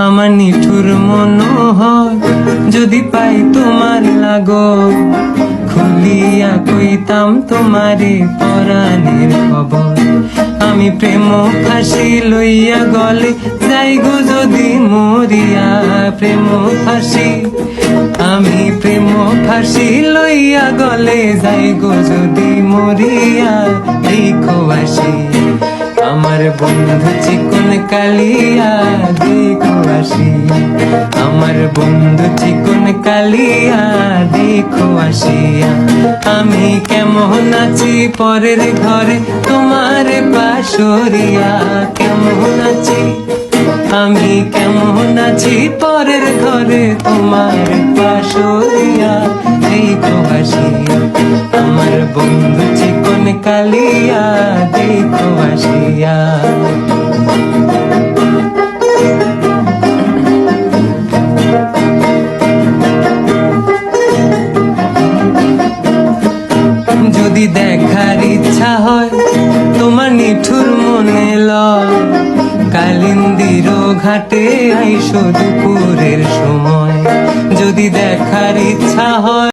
আমার নিঠুর মনোহর যদি পাই তোমার লাগো, খুলিয়া কইতাম তোমারে পরাণের খবর। আমি প্রেম ফাঁসি লইয়া গলে যাই গো যদি মরিয়া, প্রেম ফাঁসি আমি প্রেম ফাঁসি লইয়া গলে যাই গো যদি মরিয়া। দেখো আসি আমার বন্ধু চিকন কালিয়া, দেখো আসি আমার বন্ধু চিকন কালিয়া, দেখো আসিয়া। আমি কেমন আছি পরের ঘরে তোমার পাশরিয়া, কেমন আছি আমি কেমন আছি পরের ঘরে তোমার পাশরিয়া। দেখো আসিয়া আমার বন্ধু চিকন কালিয়া, দেখো আসিয়া। যদি দেখার ইচ্ছা হয় তোমার নিঠুর মনে লয়, কালিন্দির ঘাটে আইসো দুপুরের সময়। যদি দেখার ইচ্ছা হয়